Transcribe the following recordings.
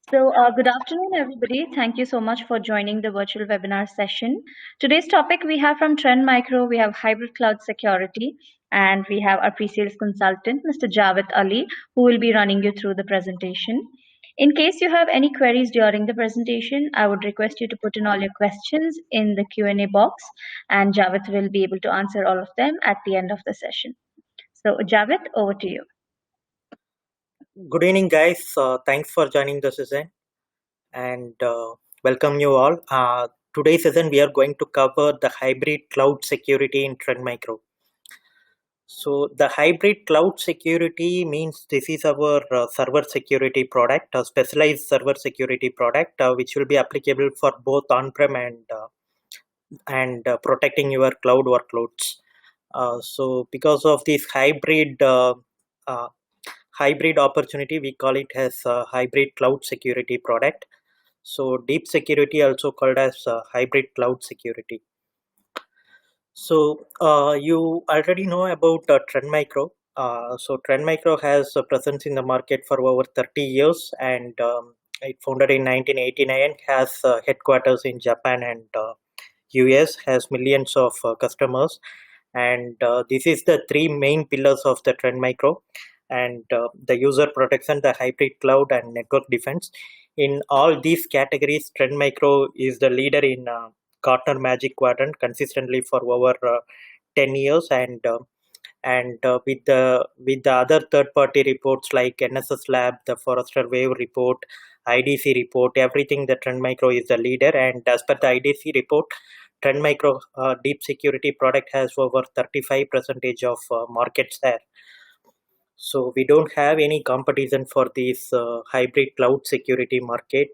Good afternoon, everybody. Thank you so much for joining the virtual webinar session. Today's topic we have from Trend Micro, we have hybrid cloud security, and we have our pre-sales consultant, Mr. Javed Ali, who will be running you through the presentation. In case you have any queries during the presentation, I would request you to put in all your questions in the Q&A box, and Javed will be able to answer all of them at the end of the session. So, Javed, over to you. Good evening, guys. Thanks for joining the session and welcome you all. Today's session, we are going to cover the hybrid cloud security in Trend Micro. So, the hybrid cloud security means this is our server security product, a specialized server security product, which will be applicable for both on-prem and protecting your cloud workloads. So, because of this hybrid opportunity, we call it as a hybrid cloud security product. So deep security, also called as hybrid cloud security. So you already know about Trend Micro. So Trend Micro has a presence in the market for over 30 years, and it founded in 1989, has headquarters in Japan and US, has millions of customers, and this is the three main pillars of the Trend Micro, and the user protection, the hybrid cloud, and network defense. In all these categories, Trend Micro is the leader in Gartner Magic Quadrant consistently for over 10 years, and with the other third-party reports like NSS Lab, the Forrester Wave report, IDC report, everything, the Trend Micro is the leader. And as per the IDC report, Trend Micro deep security product has over 35% of market share. So we don't have any competition for this hybrid cloud security market.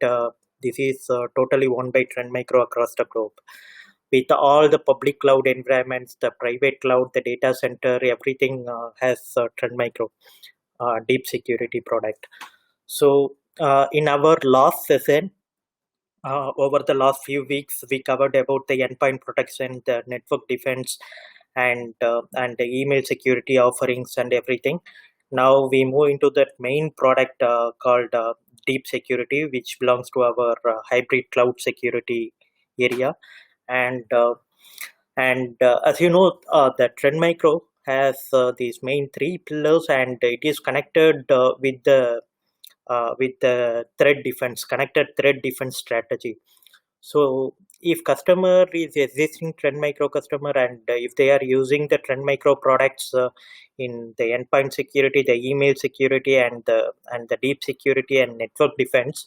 This is totally owned by Trend Micro across the globe. With all the public cloud environments, the private cloud, the data center, everything has Trend Micro deep security product. So in our last session, over the last few weeks, we covered about the endpoint protection, the network defense, and the email security offerings and everything. Now we move into that main product called deep security, which belongs to our hybrid cloud security area. And as you know, the Trend Micro has these main three pillars, and it is connected with the threat defense, connected threat defense strategy. So if customer is existing Trend Micro customer, and if they are using the Trend Micro products in the endpoint security, the email security, and the deep security and network defense,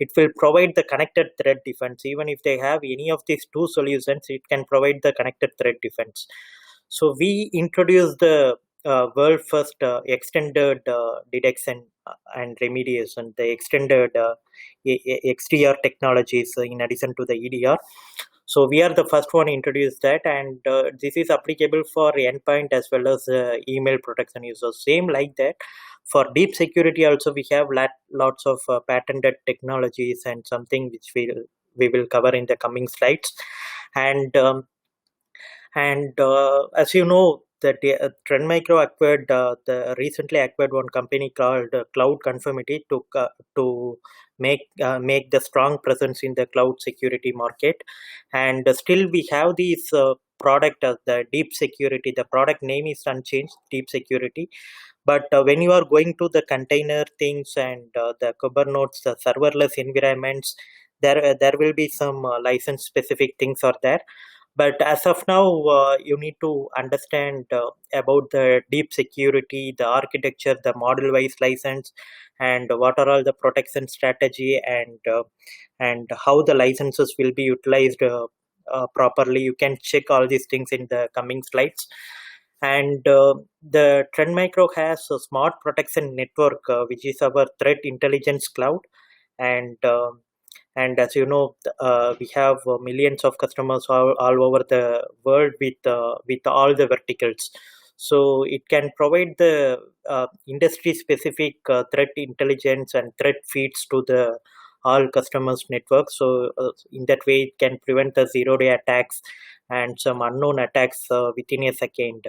it will provide the connected threat defense. Even if they have any of these two solutions, it can provide the connected threat defense. So we introduced the world first extended detection and remediation, the extended XDR technologies in addition to the EDR. So we are the first one to introduce that, and this is applicable for endpoint as well as email protection users. Same like that, for deep security also we have lots of patented technologies, and something which we will cover in the coming slides. And as you know, that Trend Micro acquired recently acquired one company called Cloud Conformity to make the strong presence in the cloud security market. And still we have these product the deep security. The product name is unchanged, deep security. But when you are going to the container things and the Kubernetes, the serverless environments, there will be some license specific things are there. But as of now, you need to understand about the deep security, the architecture, the model-wise license, and what are all the protection strategy, and how the licenses will be utilized properly. You can check all these things in the coming slides. And the Trend Micro has a smart protection network, which is our threat intelligence cloud. And as you know, we have millions of customers all over the world with all the verticals. So it can provide the industry specific threat intelligence and threat feeds to the all customers network. So in that way it can prevent the zero-day attacks and some unknown attacks within a second.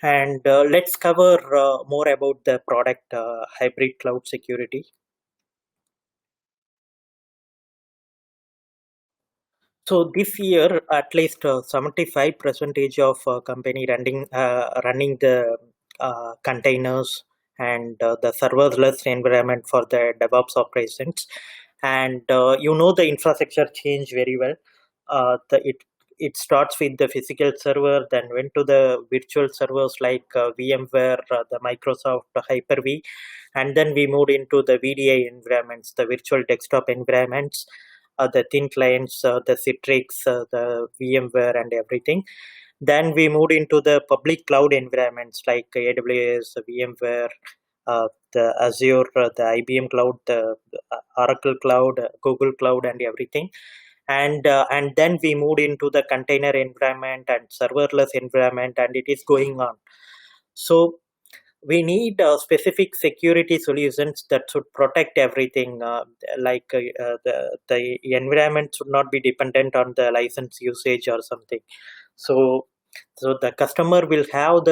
And let's cover more about the product hybrid cloud security. So this year, at least 75% of company running the containers and the serverless environment for the DevOps operations. And the infrastructure change very well. It starts with the physical server, then went to the virtual servers like VMware, the Microsoft Hyper-V, and then we moved into the VDI environments, the virtual desktop environments, the thin clients, the Citrix, the VMware, and everything. Then we moved into the public cloud environments like AWS, VMware, the Azure, the IBM Cloud, the Oracle Cloud, Google Cloud, and everything. And then we moved into the container environment and serverless environment, and it is going on. So we need specific security solutions that should protect everything. The environment should not be dependent on the license usage or something. So the customer will have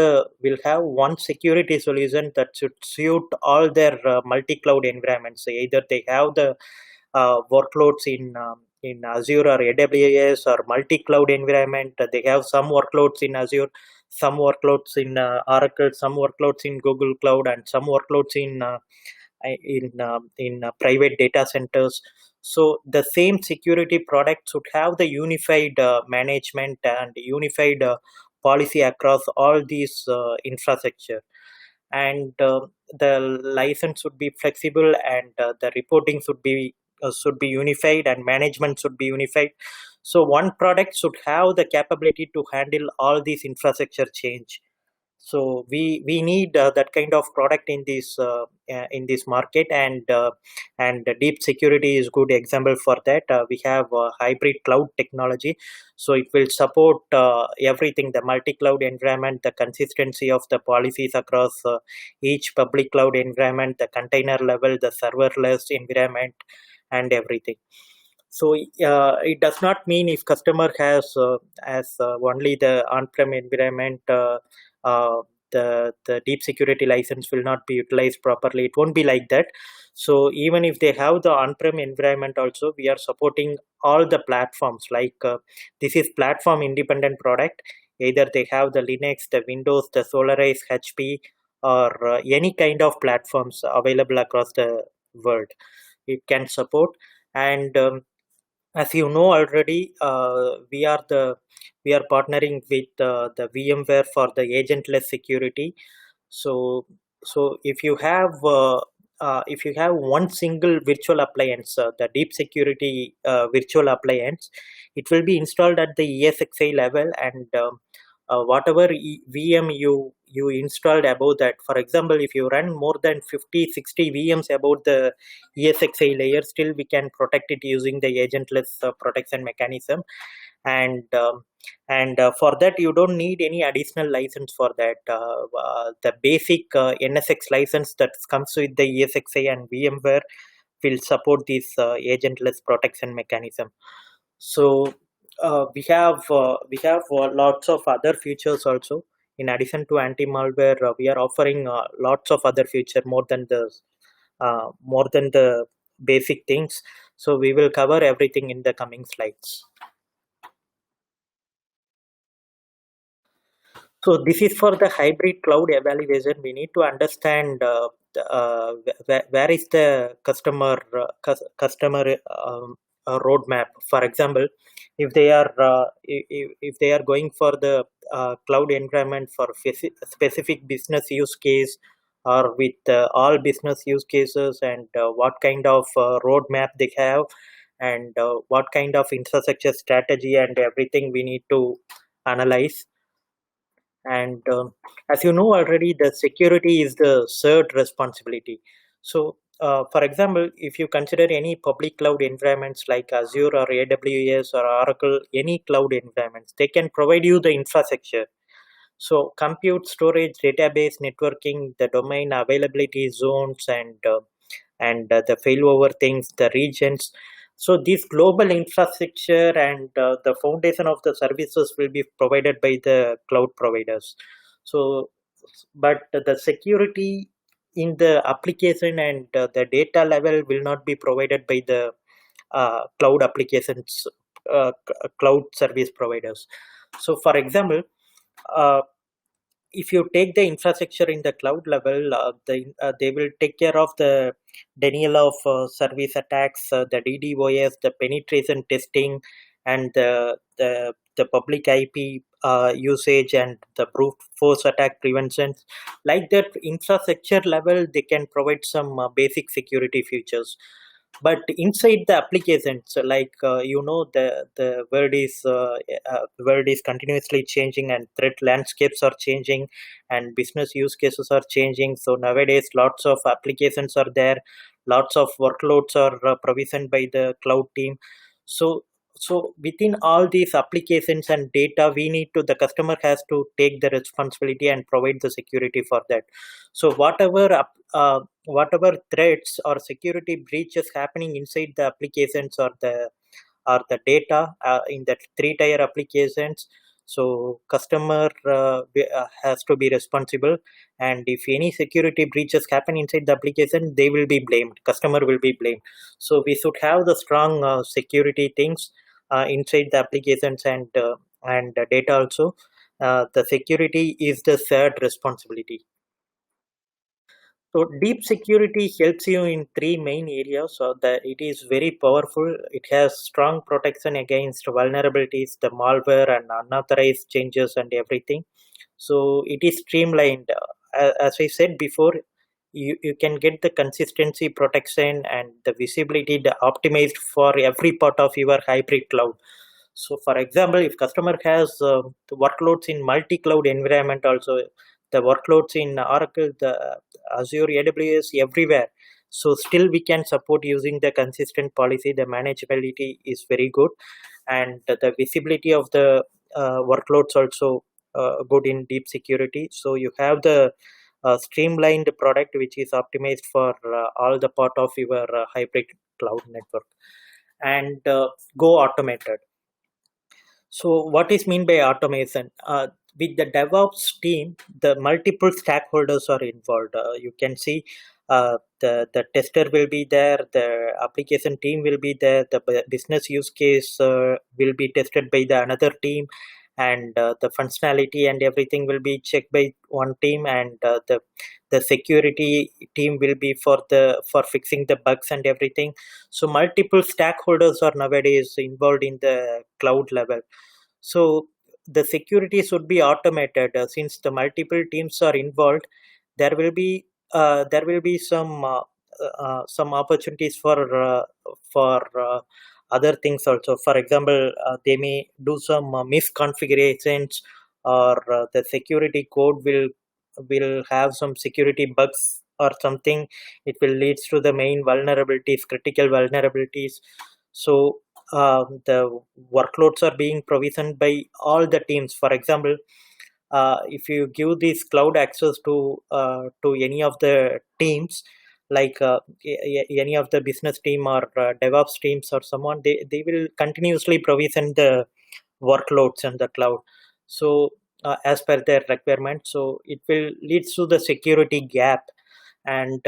one security solution that should suit all their multi-cloud environments. So either they have the workloads in Azure or AWS or multi-cloud environment. They have some workloads in Azure, some workloads in Oracle, some workloads in Google Cloud, and some workloads in private data centers. So the same security product should have the unified management and unified policy across all these infrastructure. And the license should be flexible, and the reporting should be unified, and management should be unified. So one product should have the capability to handle all these infrastructure change. So we need that kind of product in this market, and deep security is good example for that. We have hybrid cloud technology, so it will support everything, the multi-cloud environment, the consistency of the policies across each public cloud environment, the container level, the serverless environment, and everything. So it does not mean if customer has only the on-prem environment, the deep security license will not be utilized properly. It won't be like that. So even if they have the on-prem environment also, we are supporting all the platforms. Like this is platform independent product. Either they have the Linux, the Windows, the Solaris, HP, or any kind of platforms available across the world. It can support. And as you know already, we are partnering with the VMware for the agentless security. So if you have one single virtual appliance, the deep security virtual appliance, it will be installed at the ESXi level, and whatever VM you installed above that. For example, if you run more than 50-60 VMs above the ESXi layer, still we can protect it using the agentless protection mechanism. And for that you don't need any additional license for that. The basic NSX license that comes with the ESXi and VMware will support this agentless protection mechanism. So we have lots of other features also. In addition to anti-malware, we are offering lots of other feature more than the basic things. So we will cover everything in the coming slides. So this is for the hybrid cloud evaluation. We need to understand where is the customer roadmap. For example, if they are going for the cloud environment for specific business use case, or with all business use cases, and what kind of roadmap they have, and what kind of infrastructure strategy and everything we need to analyze. And as you know already, the security is the third responsibility. So for example, if you consider any public cloud environments like Azure or AWS or Oracle, any cloud environments, they can provide you the infrastructure. So compute, storage, database, networking, the domain availability zones, and the failover things, the regions. So this global infrastructure and the foundation of the services will be provided by the cloud providers. So, but the security in the application and the data level will not be provided by the cloud applications cloud service providers. So for example, uh, if you take the infrastructure in the cloud level, they will take care of the denial of service attacks, the DDoS, the penetration testing, and the public IP usage, and the brute force attack prevention. Like that, infrastructure level, they can provide some basic security features. But inside the applications, the world is continuously changing, and threat landscapes are changing, and business use cases are changing. So nowadays lots of applications are there, lots of workloads are provisioned by the cloud team. So so within all these applications and data, we need to the customer has to take the responsibility and provide the security for that. So whatever threats or security breaches happening inside the applications or the data in that three-tier applications, so customer has to be responsible. And if any security breaches happen inside the application, they will be blamed, customer will be blamed. So we should have the strong security things inside the applications and data also. The security is the shared responsibility. So deep security helps you in three main areas. So that it is very powerful. It has strong protection against vulnerabilities, the malware and unauthorized changes and everything. So it is streamlined. As I said before, you can get the consistency, protection, and the visibility optimized for every part of your hybrid cloud. So for example, if customer has the workloads in multi-cloud environment also, the workloads in Oracle, the Azure, AWS, everywhere, so still we can support using the consistent policy. The manageability is very good, and the visibility of the workloads also good in deep security. So you have the streamlined product which is optimized for all the part of your hybrid cloud network, and go automated. So, what is mean by automation? With the DevOps team, the multiple stakeholders are involved. You can see the tester will be there, the application team will be there, the business use case will be tested by the another team, and the functionality and everything will be checked by one team, and the security team will be for fixing the bugs and everything. So multiple stakeholders are nowadays involved in the cloud level. So the security should be automated, since the multiple teams are involved. There will be some opportunities for other things also. For example, they may do some misconfigurations, or the security code will have some security bugs or something. It will leads to the main vulnerabilities, critical vulnerabilities. So the workloads are being provisioned by all the teams. For example, if you give this cloud access to any of the teams, like any of the business team or DevOps teams or someone, they will continuously provision the workloads in the cloud. So as per their requirement, so it will leads to the security gap. And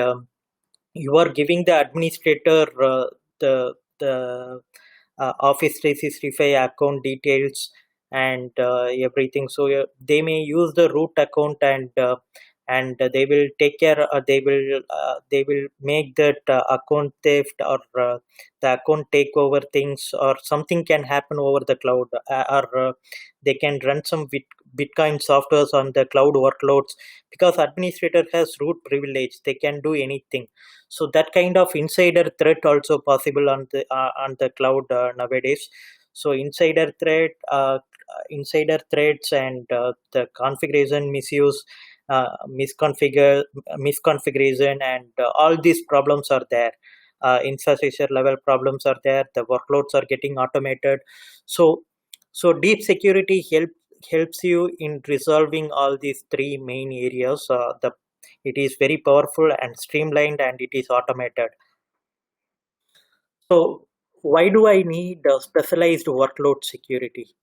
you are giving the administrator the Office 365 account details and everything. So they may use the root account, and they will take care. They will make that account theft, or the account takeover things, or something can happen over the cloud, or they can run some Bitcoin softwares on the cloud workloads, because administrator has root privilege. They can do anything. So that kind of insider threat also possible on the cloud nowadays. So insider threats, and the configuration misuse, misconfiguration, and all these problems are there. Infrastructure level problems are there. The workloads are getting automated. So so deep security helps you in resolving all these three main areas. It is very powerful and streamlined, and it is automated. So why do I need a specialized workload security?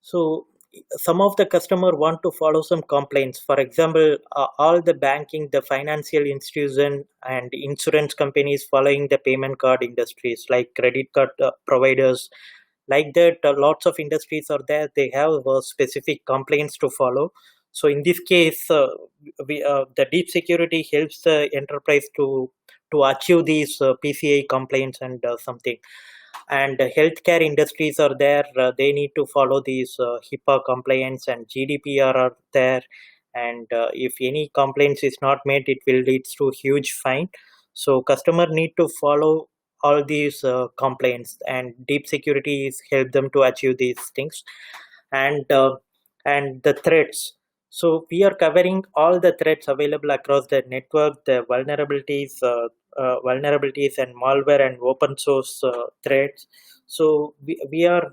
So some of the customer want to follow some complaints. For example, all the banking, the financial institution, and insurance companies following the payment card industries, like credit card providers, Like that, lots of industries are there, they have specific complaints to follow. So in this case, the deep security helps the enterprise to achieve these PCI complaints and something. And healthcare industries are there, they need to follow these HIPAA compliance and GDPR are there. And if any complaints is not made, it will lead to huge fine. So customer need to follow all these complaints, and deep security is help them to achieve these things. And and the threats, so we are covering all the threats available across the network, the vulnerabilities and malware and open source threats. So we are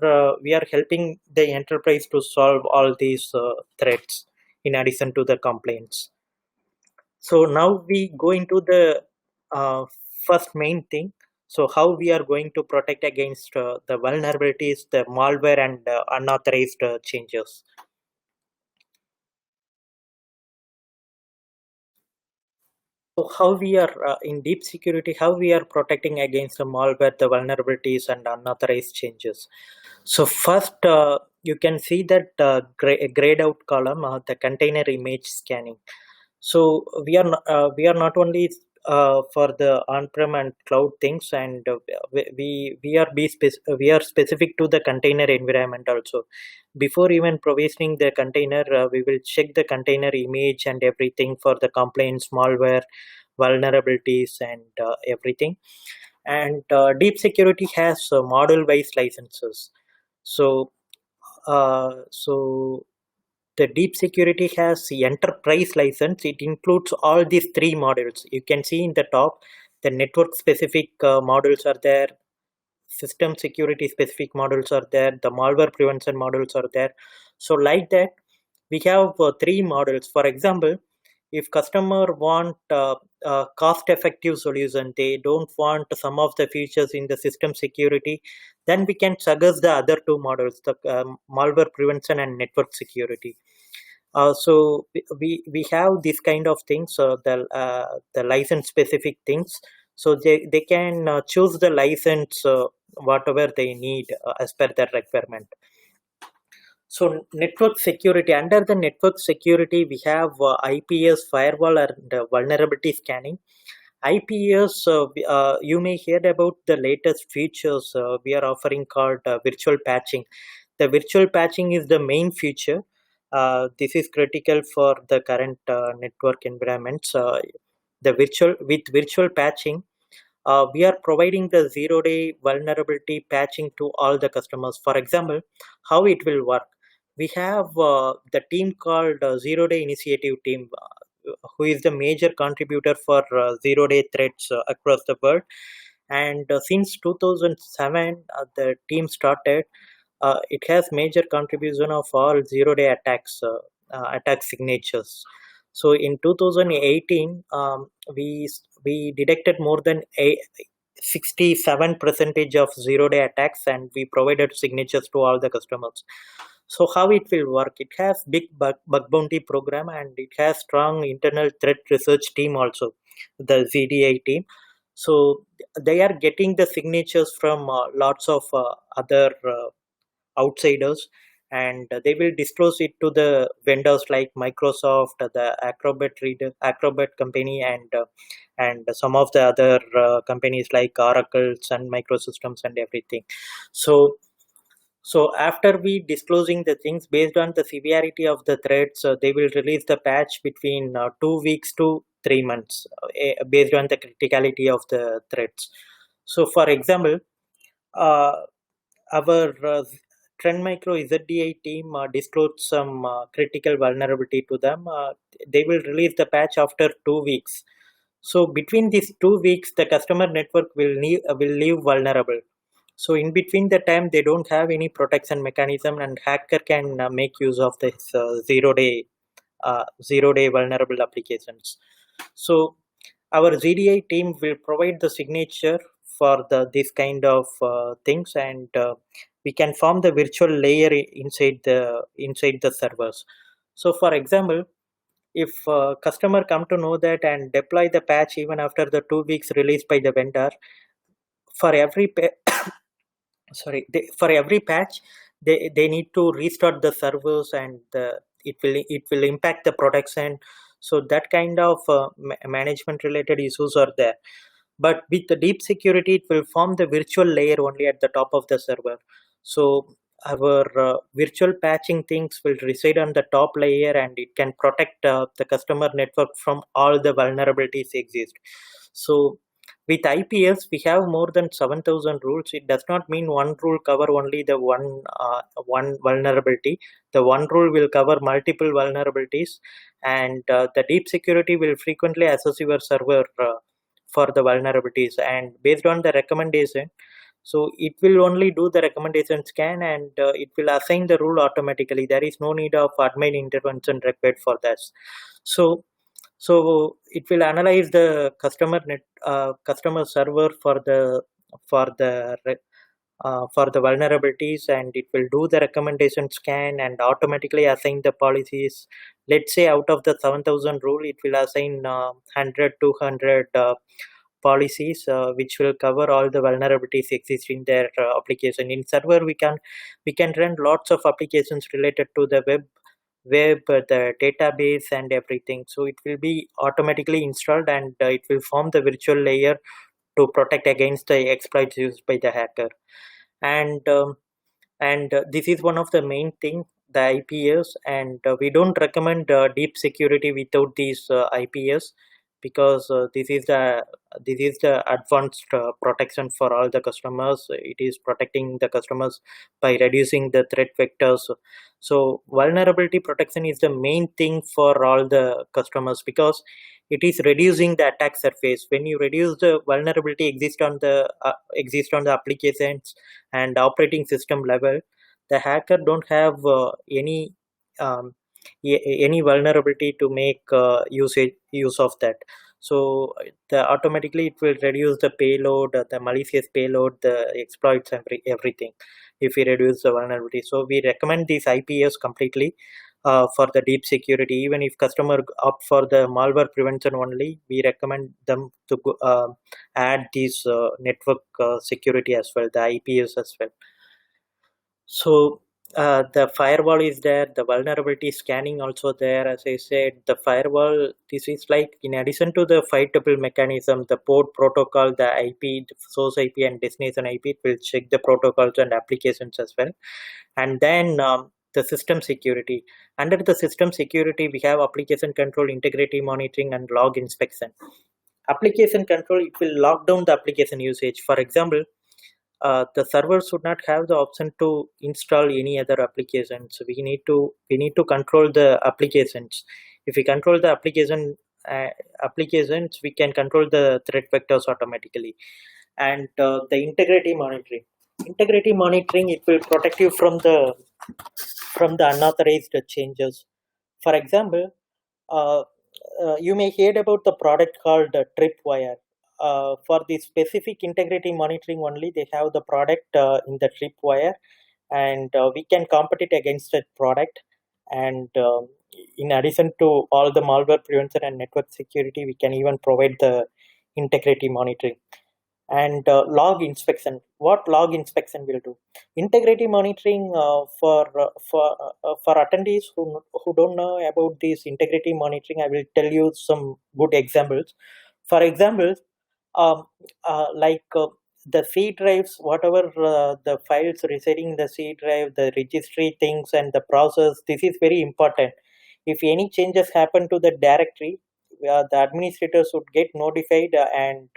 helping the enterprise to solve all these threats in addition to the complaints. So now we go into the uh, first main thing. So how we are going to protect against the vulnerabilities, the malware and unauthorized changes. So how we are in deep security, how we are protecting against the malware, the vulnerabilities and unauthorized changes. So first, you can see that grayed out column, the container image scanning. So we are not only for the on-prem and cloud things, and we are specific to the container environment also. Before even provisioning the container, we will check the container image and everything for the complaints, malware, vulnerabilities, and everything. And deep security has model-wise licenses. So so the deep security has the enterprise license. It includes all these three models. You can see in the top, the network specific models are there, system security specific models are there, the malware prevention models are there. So like that, we have three models. For example, if customer want a cost effective solution, they don't want some of the features in the system security, then we can suggest the other two models, the malware prevention and network security. So we have this kind of things, the license specific things. So they can choose the license whatever they need as per their requirement. So network security, under the network security, we have IPS firewall and vulnerability scanning. IPS, you may hear about the latest features we are offering called virtual patching. The virtual patching is the main feature. This is critical for the current network environments. The virtual patching, we are providing the zero-day vulnerability patching to all the customers. For example, how it will work? We have the team called Zero-Day Initiative Team, who is the major contributor for zero-day threats across the world. And since 2007, the team started. It has major contribution of all zero-day attacks, attack signatures. So in 2018, we detected more than 67 percentage of zero-day attacks, and we provided signatures to all the customers. So how it will work? It has big bug bounty program, and it has strong internal threat research team also, the ZDI team. So they are getting the signatures from lots of other outsiders, and they will disclose it to the vendors like Microsoft, the Acrobat company, and some of the other companies like Oracle, Sun Microsystems, and everything. So so after we disclosing the things based on the severity of the threats, they will release the patch between 2 weeks to 3 months, based on the criticality of the threats. So for example, uh, our Trend Micro ZDI team disclosed some critical vulnerability to them. They will release the patch after 2 weeks. So between these 2 weeks, the customer network will leave vulnerable. So in between the time, they don't have any protection mechanism, and hacker can make use of this zero day vulnerable applications. So our ZDI team will provide the signature for the this kind of things, and we can form the virtual layer inside the servers. So for example, if customer come to know that and deploy the patch even after the 2 weeks released by the vendor, for every for every patch they need to restart the servers, and it will impact the production. So that kind of management related issues are there. But with the deep security, it will form the virtual layer only at the top of the server. So our virtual patching things will reside on the top layer, and it can protect the customer network from all the vulnerabilities exist. So with IPS, we have more than 7,000 rules. It does not mean one rule cover only the one vulnerability. The one rule will cover multiple vulnerabilities, and the deep security will frequently assess your server for the vulnerabilities, and based on the recommendation, so it will only do the recommendation scan, and it will assign the rule automatically. There is no need of admin intervention required for that. So so it will analyze the customer server for the vulnerabilities, and it will do the recommendation scan and automatically assign the policies. Let's say out of the 7,000 rule, it will assign 100 200 policies which will cover all the vulnerabilities existing in their application. In server, we can run lots of applications related to the the database and everything. So it will be automatically installed, and it will form the virtual layer to protect against the exploits used by the hacker. And um, and this is one of the main thing, the IPS, and we don't recommend deep security without these IPS, because this is the advanced protection for all the customers. It is protecting the customers by reducing the threat vectors. So vulnerability protection is the main thing for all the customers, because it is reducing the attack surface. When you reduce the vulnerability exist on the applications and operating system level, the hacker don't have um, any vulnerability to make use of that. So automatically it will reduce the payload, the malicious payload, the exploits, everything, if we reduce the vulnerability. So we recommend these IPS completely for the deep security. Even if customer opt for the malware prevention only, we recommend them to add these network security as well, the IPS as well. So the firewall is there, the vulnerability scanning also there. As I said, the firewall, this is like in addition to the five tuple mechanism, the port protocol, the IP, the source IP and destination IP, it will check the protocols and applications as well. And then the system security. Under the system security, we have application control, integrity monitoring, and log inspection. Application control, it will lock down the application usage. For example, the server should not have the option to install any other applications. We need to control the applications. If we control the applications, we can control the threat vectors automatically. And the integrity monitoring, it will protect you from the unauthorized changes. For example, uh, you may hear about the product called Tripwire. For the specific integrity monitoring only, they have the product in the Tripwire, and we can compete it against that product. And in addition to all the malware prevention and network security, we can even provide the integrity monitoring. And log inspection, what log inspection will do? Integrity monitoring, for attendees who don't know about this integrity monitoring, I will tell you some good examples. For example, like the C drives, whatever the files residing in the C drive, the registry things and the process, this is very important. If any changes happen to the directory, the administrators would get notified, and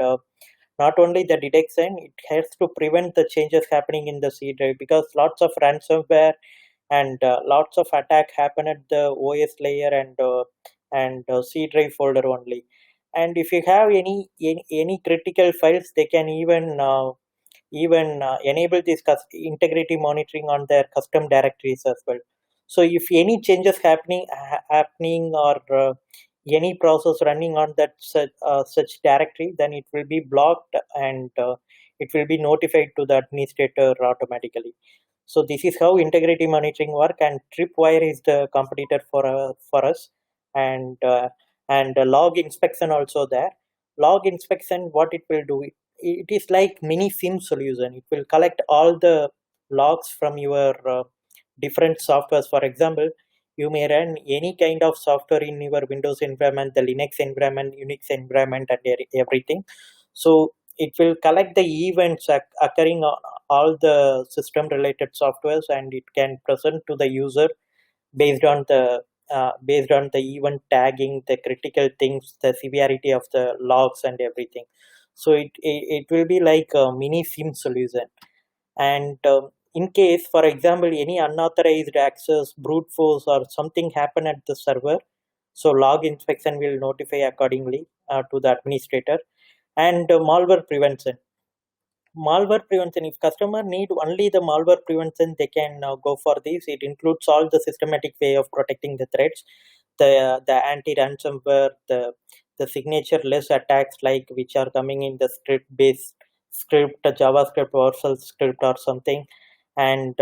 not only the detection, it helps to prevent the changes happening in the C drive, because lots of ransomware and lots of attack happen at the OS layer and C drive folder only. And if you have any critical files, they can even enable this integrity monitoring on their custom directories as well. So if any changes happening, or any process running on that such directory, then it will be blocked, and it will be notified to the administrator automatically. So this is how integrity monitoring work, and Tripwire is the competitor for us. And log inspection also there. Log inspection, what it will do? it is like mini SIM solution. It will collect all the logs from your different softwares. For example, you may run any kind of software in your Windows environment, the Linux environment, Unix environment, and everything. So it will collect the events occurring on all the system related softwares, and it can present to the user based on the event tagging, the critical things, the severity of the logs and everything. So it will be like a mini SIM solution. And in case, for example, any unauthorized access, brute force, or something happen at the server, so log inspection will notify accordingly to the administrator. And malware prevention. Malware prevention, if customer need only the malware prevention, they can go for this. It includes all the systematic way of protecting the threats, the anti ransomware, the signature less attacks, like which are coming in the script based script, javascript, or script or something. And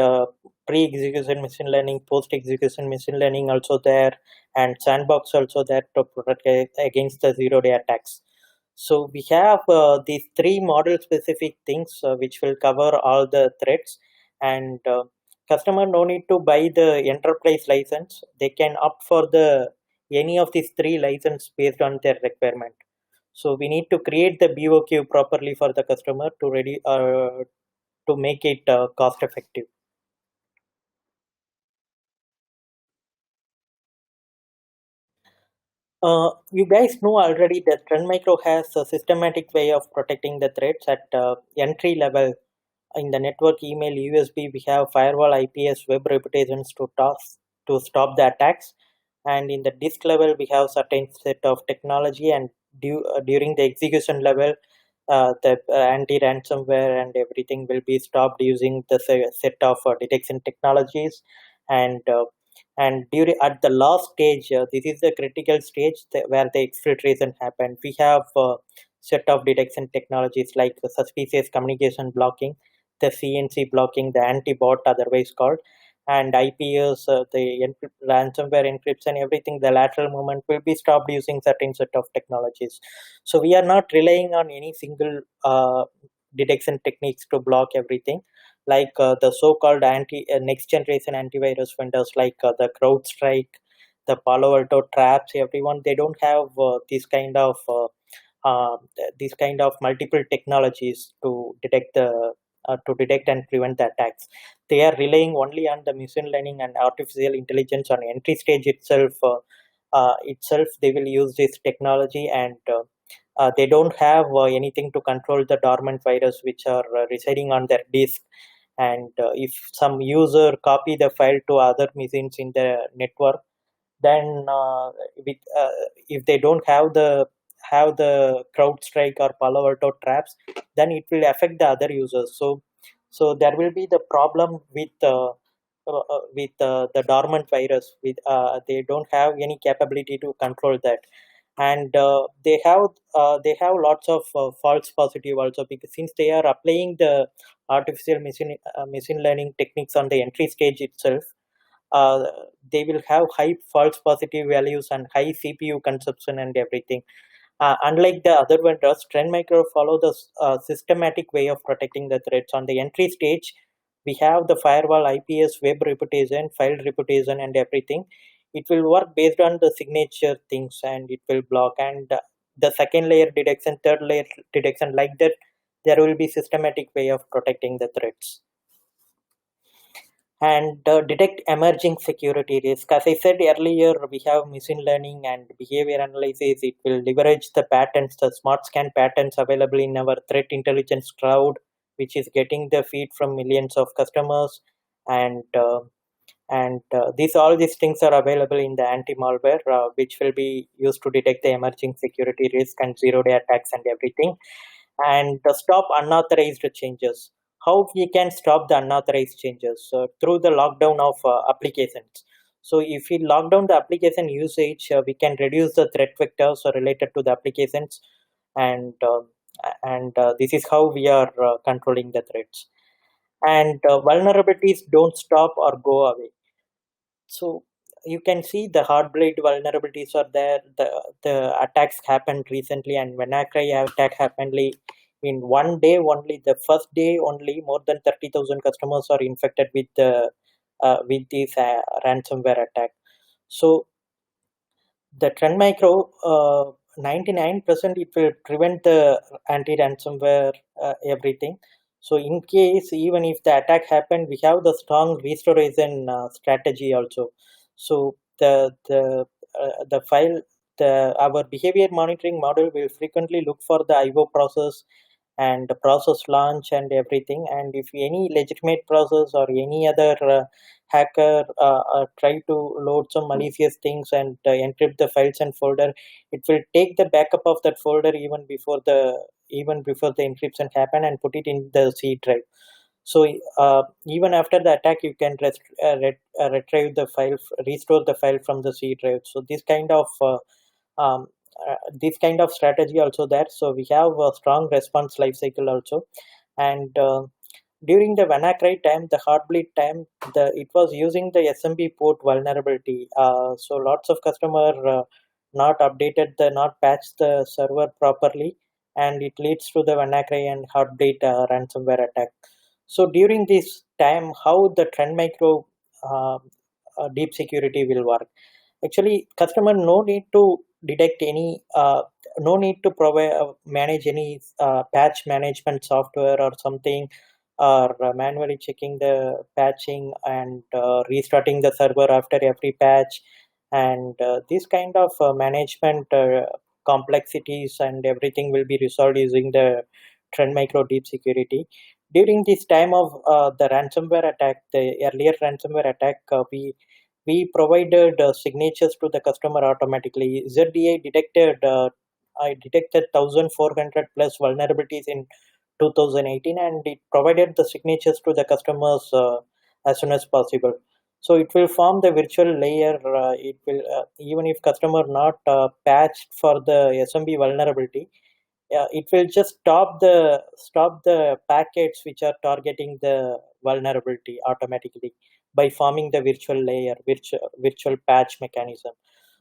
pre-execution machine learning, post-execution machine learning also there, and sandbox also there to protect against the zero-day attacks. So we have these three model specific things which will cover all the threats. And customer no need to buy the enterprise license. They can opt for the any of these three license based on their requirement. So we need to create the BOQ properly for the customer to ready to make it cost effective. You guys know already that Trend Micro has a systematic way of protecting the threats at entry level. In the network, email, USB, we have firewall, IPS, web reputations to stop the attacks. And in the disk level, we have certain set of technology. And during the execution level, the anti-ransomware and everything will be stopped using the set of detection technologies. And during at the last stage, this is the critical stage where the exfiltration happened. We have set of detection technologies like the suspicious communication blocking, the CNC blocking, the anti-bot otherwise called, and IPS, ransomware encryption, everything. The lateral movement will be stopped using certain set of technologies. So we are not relying on any single detection techniques to block everything. Like the so-called next generation antivirus vendors like the CrowdStrike, the Palo Alto Traps, everyone, they don't have uh, these kind of multiple technologies to detect and prevent the attacks. They are relying only on the machine learning and artificial intelligence on entry stage itself. Itself, they will use this technology, and they don't have anything to control the dormant virus which are residing on their disk. And if some user copy the file to other machines in the network, then if they don't have the CrowdStrike or Palo Alto traps, then it will affect the other users. So there will be the problem with the dormant virus. They don't have any capability to control that. And they have lots of false positive also, because since they are applying the artificial machine learning techniques on the entry stage itself, uh, they will have high false positive values and high CPU consumption and everything. Unlike the other vendors, Trend Micro follow the systematic way of protecting the threats. On the entry stage, we have the firewall, IPS, web reputation, file reputation, and everything. It will work based on the signature things, and it will block. And the second layer detection, third layer detection, like that, there will be systematic way of protecting the threats. And detect emerging security risk. As I said earlier, we have machine learning and behavior analysis. It will leverage the patterns, the smart scan patterns available in our threat intelligence cloud, which is getting the feed from millions of customers. And these all these things are available in the anti-malware, which will be used to detect the emerging security risk and zero-day attacks and everything. And stop unauthorized changes. How we can stop the unauthorized changes? Through the lockdown of applications. So if we lock down the application usage, we can reduce the threat vectors related to the applications. And this is how we are controlling the threats. And vulnerabilities don't stop or go away. So you can see the Heartbleed vulnerabilities are there. The attacks happened recently, and WannaCry attack happened in one day only, the first day only, more than 30,000 customers are infected with this ransomware attack. So the Trend Micro, 99% it will prevent the anti-ransomware everything. So in case even if the attack happened, we have the strong restoration strategy also. So the file the our behavior monitoring model will frequently look for the IO process and the process launch and everything. And if any legitimate process or any other hacker try to load some malicious things and encrypt the files and folder, it will take the backup of that folder even before the encryption happen and put it in the C drive. So even after the attack, you can retrieve the file, restore the file from the C drive. So um, this kind of strategy also there. So we have a strong response lifecycle also. And during the WannaCry time, the heartbleed time, it was using the SMB port vulnerability. So lots of customer not patched the server properly, and it leads to the WannaCry and heartbleed ransomware attack. So during this time, how the Trend Micro uh, deep security will work? Actually, customer no need to detect any, no need to provide manage any patch management software or something, or manually checking the patching and restarting the server after every patch, and this kind of management complexities and everything will be resolved using the Trend Micro deep security. During this time of the ransomware attack, the earlier ransomware attack, we provided signatures to the customer automatically. ZDA detected 1,400 plus vulnerabilities in 2018, and it provided the signatures to the customers as soon as possible. So it will form the virtual layer. It will even if customer not patched for the SMB vulnerability, it will just stop the packets which are targeting the vulnerability automatically by forming the virtual layer, virtual patch mechanism.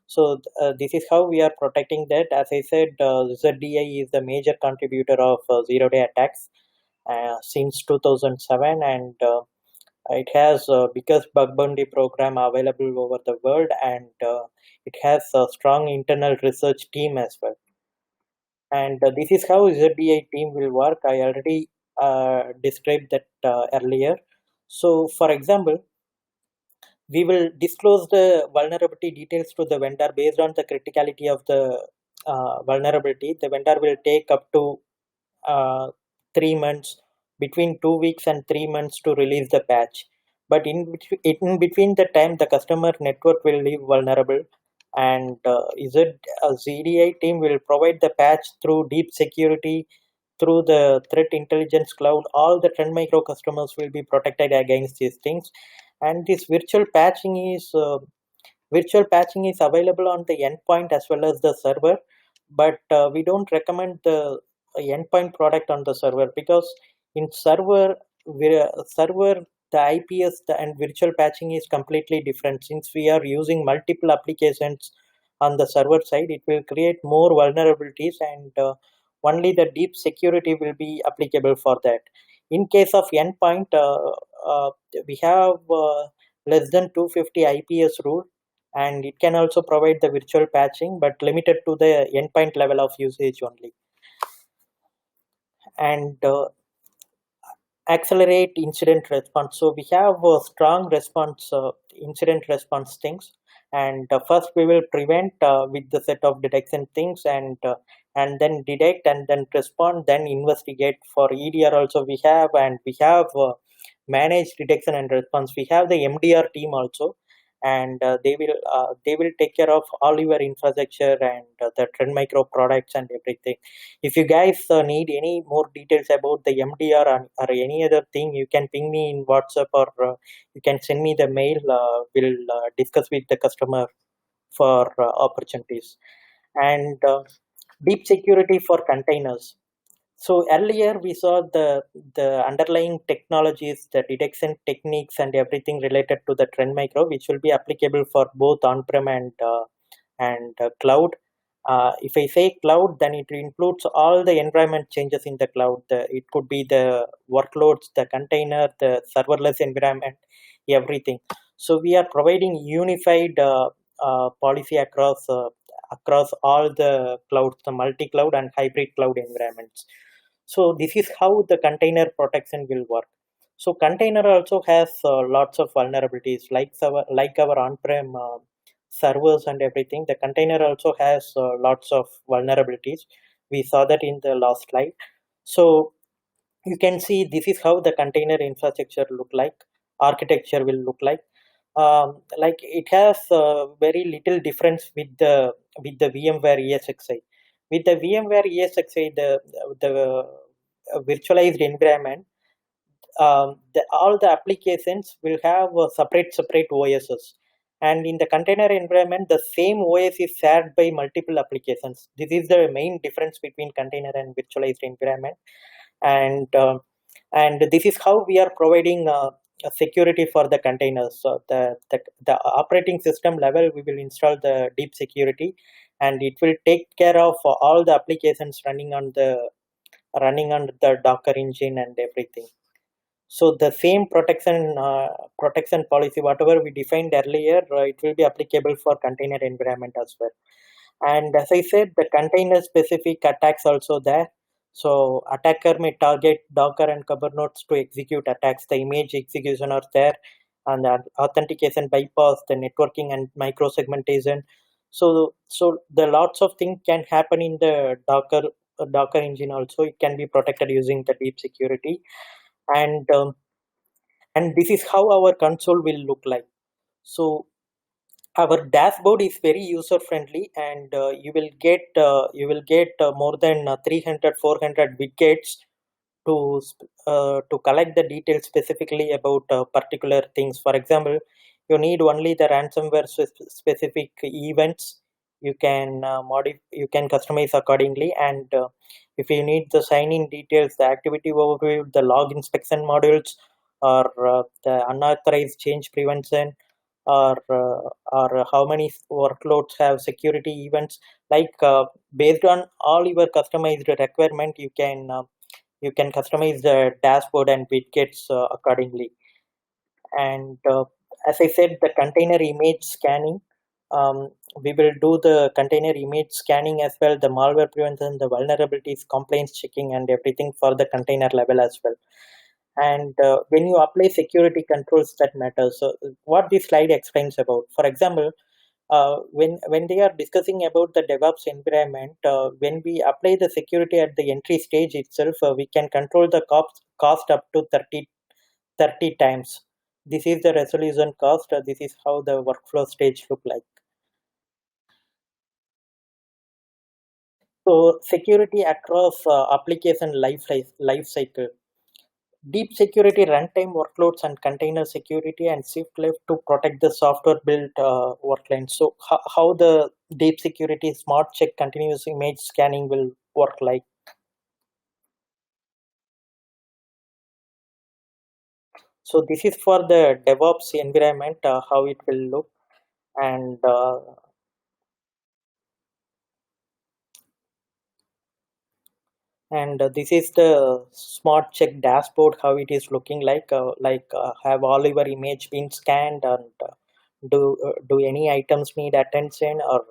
So this is how we are protecting that. As I said, ZDI is the major contributor of zero-day attacks since 2007, and it has biggest bug bounty program available over the world, and it has a strong internal research team as well. And this is how ZDI team will work. I already described that earlier. So, for example, we will disclose the vulnerability details to the vendor based on the criticality of the vulnerability. The vendor will take up to 3 months, between 2 weeks and 3 months to release the patch. But in between the time, the customer network will leave vulnerable, and ZDI team will provide the patch through deep security, through the threat intelligence cloud. All the Trend Micro customers will be protected against these things. And this virtual patching is available on the endpoint as well as the server, but we don't recommend the endpoint product on the server, because in server the IPS and virtual patching is completely different. Since we are using multiple applications on the server side, it will create more vulnerabilities, and only the deep security will be applicable for that. In case of endpoint, we have less than 250 IPS rule, and it can also provide the virtual patching, but limited to the endpoint level of usage only. And accelerate incident response. So we have a strong response, incident response things. And first we will prevent with the set of detection things, and then detect and then respond, then investigate. For EDR also we have, and we have managed detection and response. We have the MDR team also, and they will take care of all your infrastructure and the Trend Micro products and everything. If you guys need any more details about the MDR or any other thing, you can ping me in WhatsApp, or you can send me the mail. We'll discuss with the customer for opportunities. And deep security for containers. So earlier we saw the underlying technologies, the detection techniques, and everything related to the Trend Micro, which will be applicable for both on-prem and cloud. If I say cloud, then it includes all the environment changes in the cloud. It could be the workloads, the container, the serverless environment, everything. So we are providing unified policy across all the clouds, the multi-cloud and hybrid cloud environments. So this is how the container protection will work. So container also has lots of vulnerabilities, like our on-prem servers and everything. The container also has lots of vulnerabilities. We saw that in the last slide. So you can see this is how the container infrastructure look like, architecture will look like it has very little difference with the VMware ESXi. With the VMware ESXi, the virtualized environment, all the applications will have separate OSs, and in the container environment the same OS is shared by multiple applications. This is the main difference between container and virtualized environment. And uh, and this is how we are providing security for the containers. So the operating system level, we will install the deep security, and it will take care of all the applications running on the Docker engine and everything. So the same protection policy, whatever we defined earlier, it will be applicable for container environment as well. And as I said, the container specific attacks also there. So attacker may target Docker and Kubernetes to execute attacks. The image execution are there, and the authentication bypass, the networking and microsegmentation. So the lots of things can happen in the Docker engine also. It can be protected using the deep security. And um, and this is how our console will look like. So our dashboard is very user friendly, and you will get more than 300 400 widgets to collect the details specifically about particular things. For example, you need only the ransomware specific events. You can customize accordingly. And if you need the sign in details, the activity overview, the log inspection modules, or the unauthorized change prevention, or how many workloads have security events, like based on all your customized requirement, you can customize the dashboard and widgets accordingly. And as I said, the container image scanning, we will do the container image scanning as well, the malware prevention, the vulnerabilities, complaints checking, and everything for the container level as well. And when you apply security controls, that matters. So what this slide explains about, for example, when they are discussing about the DevOps environment, when we apply the security at the entry stage itself, we can control the cost up to 30 times. This is the resolution cost. This is how the workflow stage look like. So security across life cycle. Deep security, runtime workloads and container security, and shift left to protect the software built workloads. So how the deep security smart check continuous image scanning will work like. So this is for the DevOps environment, how it will look. And uh, and this is the smart check dashboard, how it is looking like have all your image been scanned, and do any items need attention, or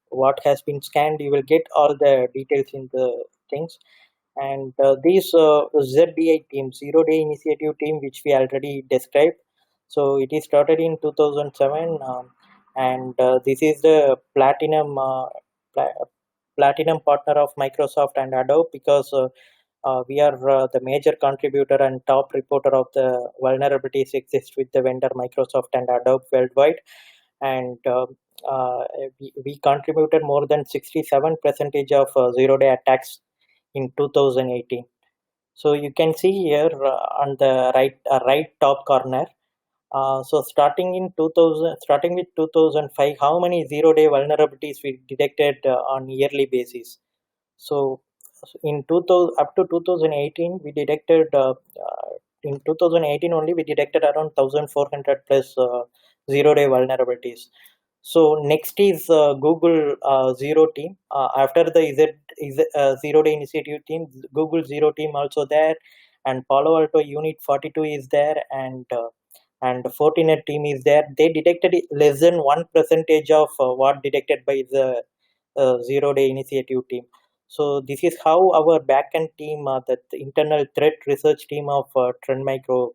what has been scanned. You will get all the details in the things. And these ZDI team, zero day initiative team, which we already described. So it is started in 2007, and this is the pla- platinum partner of Microsoft and Adobe, because we are the major contributor and top reporter of the vulnerabilities exist with the vendor Microsoft and Adobe worldwide. And we contributed more than 67 percentage of zero day attacks in 2018. So you can see here on the right top corner. So starting with 2005, how many zero day vulnerabilities we detected on yearly basis. So in 2000 up to 2018, we detected in 2018 only we detected around 1,400 plus zero day vulnerabilities. So next is Google Zero Team. After the Zero Day Initiative team, Google Zero Team also there, and Palo Alto Unit 42 is there, and Fortinet team is there. They detected less than 1% of what detected by the Zero Day Initiative team. So this is how our backend team, the internal threat research team of Trend Micro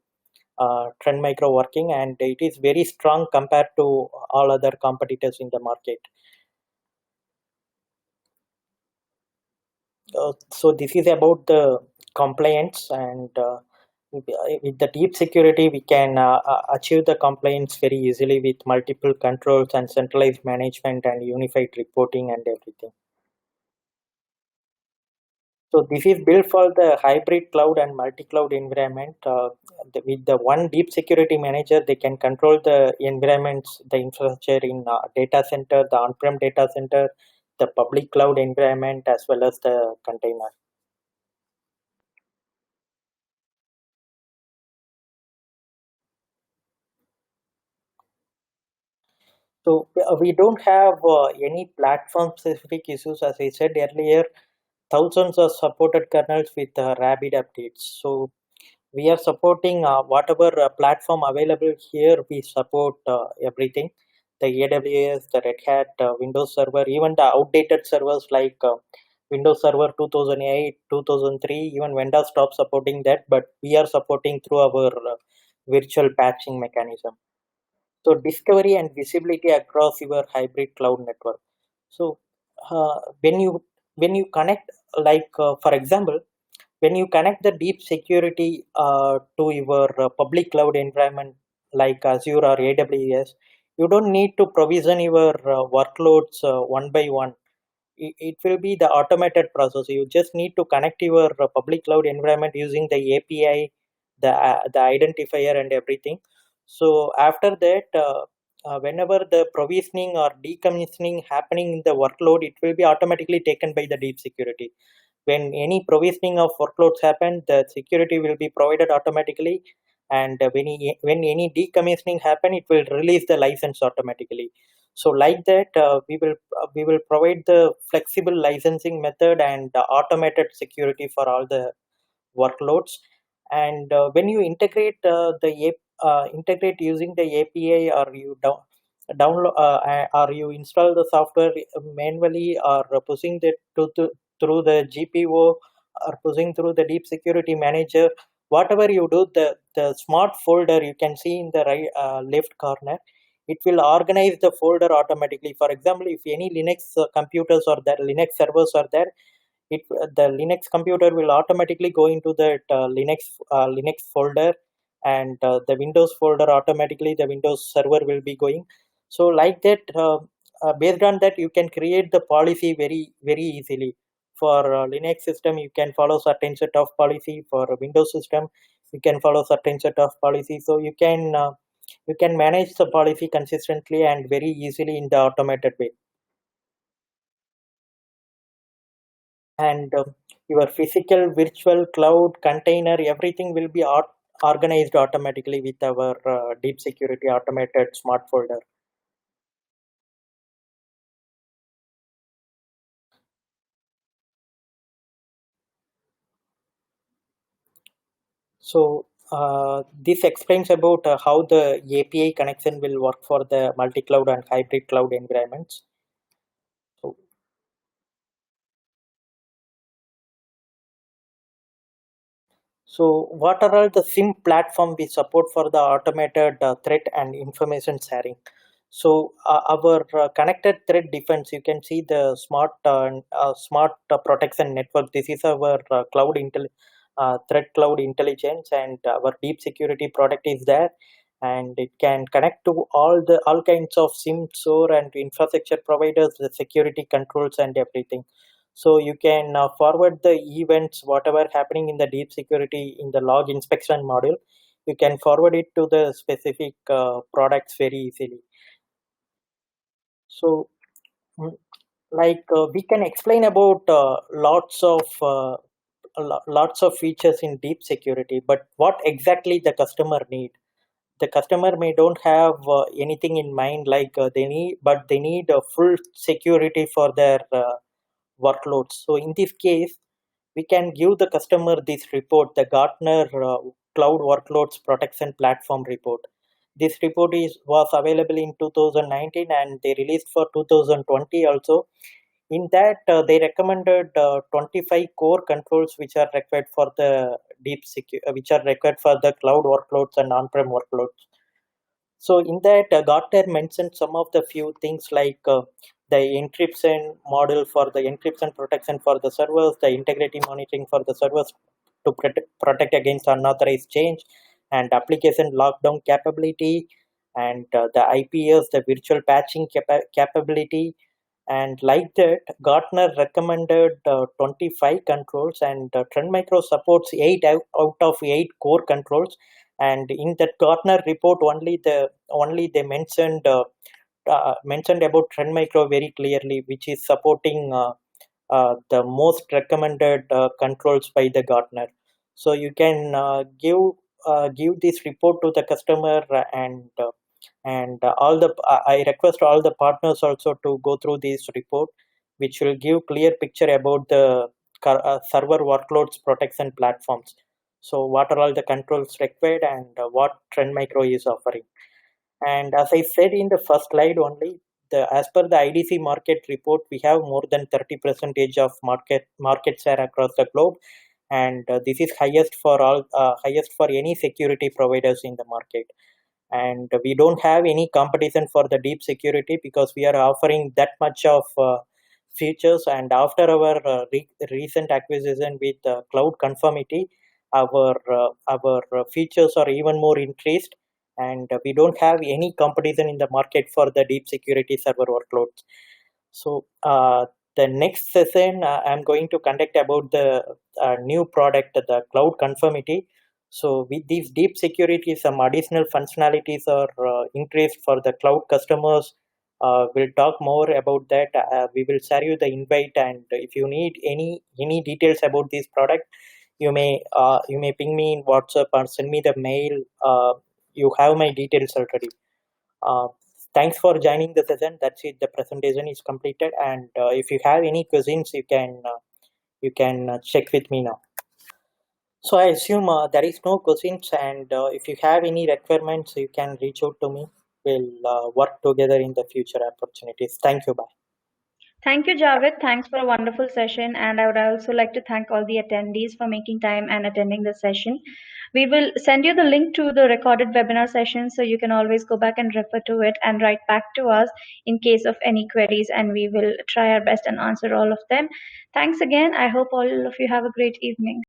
working, and it is very strong compared to all other competitors in the market. So this is about the compliance, and with the deep security, we can achieve the compliance very easily with multiple controls and centralized management and unified reporting and everything. So this is built for the hybrid cloud and multi-cloud environment. With the one deep security manager, they can control the environments, the infrastructure in data center, the on-prem data center, the public cloud environment, as well as the container. So we don't have any platform-specific issues, as I said earlier. Thousands of supported kernels with rapid updates. So we are supporting whatever platform available here. We support everything: the AWS, the Red Hat, Windows Server, even the outdated servers like Windows Server 2008, 2003. Even vendors stopped supporting that, but we are supporting through our virtual patching mechanism. So discovery and visibility across your hybrid cloud network. So when you connect, like for example, when you connect the deep security to your public cloud environment like Azure or AWS, you don't need to provision your workloads one by one. It will be the automated process. You just need to connect your public cloud environment using the API, the identifier and everything. So after that, whenever the provisioning or decommissioning happening in the workload, it will be automatically taken by the deep security. When any provisioning of workloads happen, the security will be provided automatically, and when any decommissioning happen, it will release the license automatically. So like that, we will provide the flexible licensing method and automated security for all the workloads. And when you integrate using the API, or you download or you install the software manually, or pushing that through the GPO, or pushing through the deep security manager, whatever you do, the smart folder you can see in the right left corner, it will organize the folder automatically. For example, if any Linux computers or that Linux servers are there, the Linux computer will automatically go into that Linux folder, and the Windows folder automatically the Windows server will be going. So like that, based on that, you can create the policy very very easily. For Linux system, you can follow certain set of policy. For Windows system, you can follow certain set of policy. So you can manage the policy consistently and very easily in the automated way. And your physical virtual cloud container, everything will be organized automatically with our deep security automated smart folder. So this explains about how the API connection will work for the multi-cloud and hybrid cloud environments. So So, what are all the SIM platform we support for the automated threat and information sharing? So, our connected threat defense, you can see the smart protection network. This is our threat cloud intelligence, and our deep security product is there, and it can connect to all kinds of SIM, SOAR, and infrastructure providers, the security controls and everything. So you can forward the events, whatever happening in the deep security in the log inspection module. You can forward it to the specific products very easily. So, mm, like we can explain about lots of features in deep security, but what exactly the customer need? the customer may don't have anything in mind like they need full security for their workloads. So in this case, we can give the customer this report, the Gartner Cloud Workloads Protection Platform report. This report was available in 2019 and they released for 2020 also. In that, they recommended 25 core controls which are required for the which are required for the cloud workloads and on-prem workloads. So in that, Gartner mentioned some of the few things like the encryption model for the encryption protection for the servers, the integrity monitoring for the servers to protect against unauthorized change, and application lockdown capability, and the IPS, the virtual patching capability. And like that, Gartner recommended 25 controls, and Trend Micro supports 8 out of 8 core controls. And in that Gartner report, only they mentioned about Trend Micro very clearly, which is supporting the most recommended controls by the Gartner. So you can give this report to the customer, and all the I request all the partners also to go through this report, which will give clear picture about the server workloads protection platforms. So what are all the controls required, and what Trend Micro is offering. And as I said in the first slide only, as per the IDC market report, we have more than 30% of market share across the globe, and this is highest for any security providers in the market. And we don't have any competition for the deep security because we are offering that much of features. And after our recent acquisition with cloud conformity, our features are even more increased, and we don't have any competition in the market for the deep security server workloads. So the next session I'm going to conduct about the new product, the cloud conformity. So with these deep security, some additional functionalities are increased for the cloud customers. We'll talk more about that. We will share you the invite, and if you need any details about this product, you may ping me in WhatsApp or send me the mail. You have my details already. Uh, Thanks for joining the session. That's it. The presentation is completed, and if you have any questions, you can check with me now. So I assume there is no questions, and if you have any requirements, you can reach out to me. We'll work together in the future opportunities. Thank you. Bye. Thank you, Javed. Thanks for a wonderful session. And I would also like to thank all the attendees for making time and attending the session. We will send you the link to the recorded webinar session so you can always go back and refer to it and write back to us in case of any queries, and we will try our best and answer all of them. Thanks again. I hope all of you have a great evening.